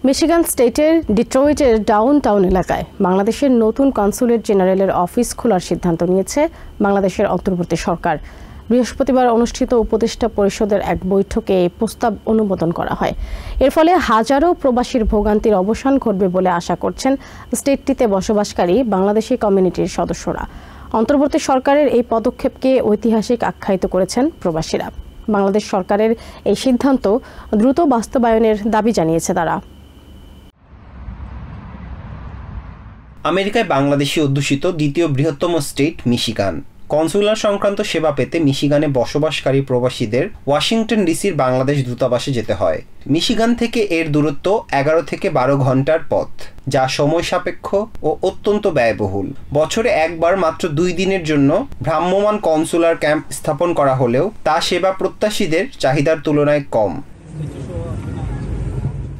Michigan স্টেটের ডিট্রয়েটের downtown এলাকায় বাংলাদেশের নতুন কনসুলেট জেনারেলের অফিস খোলার সিদ্ধান্ত নিয়েছে বাংলাদেশের অন্তর্বর্তী সরকার। বৃহস্পতিবার অনুষ্ঠিত উপদেষ্টা পরিষদের এক বৈঠকে এই প্রস্তাব অনুমোদন করা হয়। এর ফলে হাজারো প্রবাসীর ভোগান্তির অবসান ঘটবে বলে আশা করছেন স্টেটটিতে বসবাসকারী বাংলাদেশি কমিউনিটির সদস্যরা। অন্তর্বর্তী সরকারের এই পদক্ষেপকে ঐতিহাসিক আখ্যায়িত করেছেন প্রবাসীরা। বাংলাদেশ সরকারের এই সিদ্ধান্ত দ্রুত বাস্তবায়নের দাবি জানিয়েছে তারা। আমেরিকায় বাংলাদেশি অধ্যুষিত দ্বিতীয় বৃহত্তম স্টেট মিশিগান। কনসুলার সংক্রান্ত সেবা পেতে মিশিগানে বসবাসকারী প্রবাসীদের ওয়াশিংটন ডিসির বাংলাদেশ দূতাবাসে যেতে হয়। মিশিগান থেকে এর দূরত্ব 11 থেকে 12 ঘন্টার পথ, যা সময় সাপেক্ষ ও অত্যন্ত ব্যয়বহুল। বছরে একবার মাত্র 2 দিনের জন্য ভ্রাম্যমাণ কনসুলার ক্যাম্প স্থাপন করা হলেও তা সেবা প্রত্যাশীদের চাহিদার তুলনায় কম।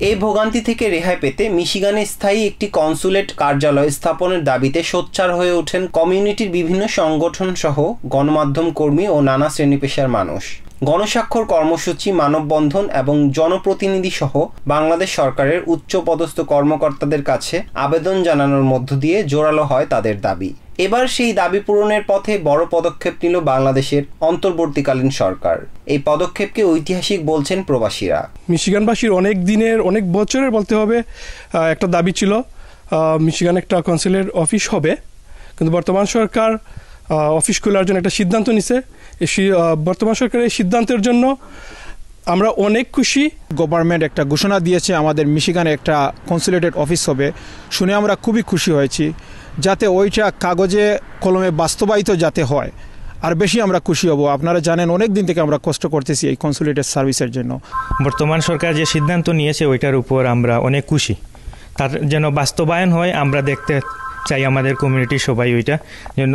এই ভোগান্তি থেকে রেহাই পেতে মিশিগানে স্থায়ী একটি কনসুলেট কার্যালয় স্থাপনের দাবিতে সোচ্চার হয়ে ওঠেন কমিউনিটির বিভিন্ন সংগঠন সহ গণমাধ্যম কর্মী ও নানা শ্রেণী পেশার মানুষ। গণস্বাক্ষর কর্মসূচি, মানববন্ধন এবং জনপ্রতিনিধি সহ বাংলাদেশ সরকারের উচ্চপদস্থ কর্মকর্তাদের কাছে আবেদন জানানোর মধ্য দিয়ে জোরালো হয় তাদের দাবি। এবার সেই দাবি পূরণের পথে বড় পদক্ষেপ নিল বাংলাদেশের অন্তর্বর্তীকালীন সরকার। এই পদক্ষেপকে ঐতিহাসিক বলছেন প্রবাসীরা। মিশিগানবাসীর অনেক বছরের বলতে হবে একটা দাবি ছিল মিশিগান একটা কনসুলেট অফিস হবে, কিন্তু বর্তমান সরকার অফিস খোলার জন্য একটা সিদ্ধান্ত নিছে। বর্তমান সরকারের এই সিদ্ধান্তের জন্য আমরা অনেক খুশি। গভর্নমেন্ট একটা ঘোষণা দিয়েছে আমাদের মিশিগানে একটা কনসুলেটেড অফিস হবে, শুনে আমরা খুবই খুশি হয়েছি। যাতে ওইটা কাগজে কলমে বাস্তবায়িত যাতে হয়, আর বেশি আমরা খুশি হব। আপনারা জানেন অনেক দিন থেকে আমরা কষ্ট করতেছি এই কনসুলেটেড সার্ভিসের জন্য। বর্তমান সরকার যে সিদ্ধান্ত নিয়েছে ওইটার উপর আমরা অনেক খুশি। তার যেন বাস্তবায়ন হয় আমরা দেখতে চাই। আমাদের কমিউনিটির সবাই ওইটা যেন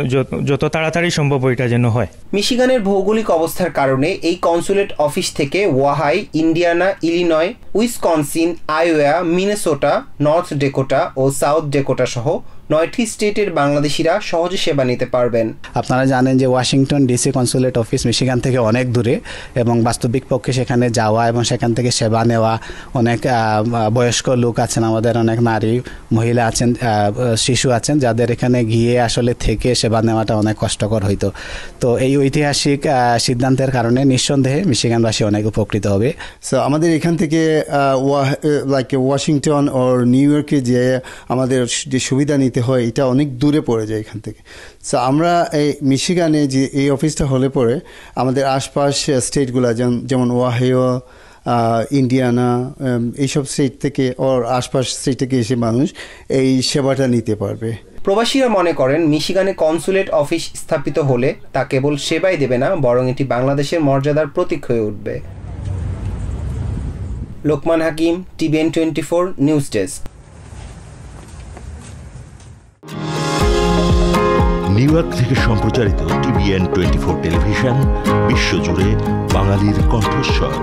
যত তাড়াতাড়ি সম্ভব ওইটা যেন হয়। মিশিগানের ভৌগোলিক অবস্থার কারণে এই কনসুলেট অফিস থেকে Ohio, Indiana, Illinois, Wisconsin, Iowa, Minnesota, North Dakota ও সাউথ ডেকোটা সহ 9টি স্টেটের বাংলাদেশিরা সহজে সেবা নিতে পারবেন। আপনারা জানেন যে Washington DC consulate office Michigan থেকে অনেক দূরে, এবং বাস্তবিক পক্ষে সেখানে যাওয়া এবং সেখান থেকে সেবা নেওয়া, অনেক বয়স্ক লোক আছেন, আমাদের অনেক নারী মহিলা আছেন, শিশু আছেন, যাদের এখানে গিয়ে আসলে থেকে সেবা নেওয়াটা অনেক কষ্টকর হইতো। তো এই ঐতিহাসিক সিদ্ধান্তের কারণে নিঃসন্দেহে মিশিগানবাসী অনেক উপকৃত হবে। সো আমাদের এখান থেকে ওয়াশিংটন ও নিউ ইয়র্কে যে আমাদের যে সুবিধা নিতে হয় এটা অনেক দূরে পড়ে যায় এখান থেকে। সো আমরা এই মিশিগানে যে এই অফিসটা হলে পরে আমাদের আশপাশ স্টেটগুলো যেমন ওয়াহিও, ইন্ডিয়ানা, এইসব স্টেট থেকে ওর আশপাশ স্টেট থেকে এসে মানুষ এই সেবাটা নিতে পারবে। প্রবাসীরা মনে করেন মিশিগানে কনসুলেট অফিস স্থাপিত হলে তা কেবল সেবাই দেবে না, বরং এটি বাংলাদেশের মর্যাদার প্রতীক হয়ে উঠবে। লোকমান হাকিম, TVN 24 news desk. New York থেকে সম্প্রচারিত TVN 24 টেলিভিশন বিশ্বজুড়ে বাঙালির কণ্ঠস্বর।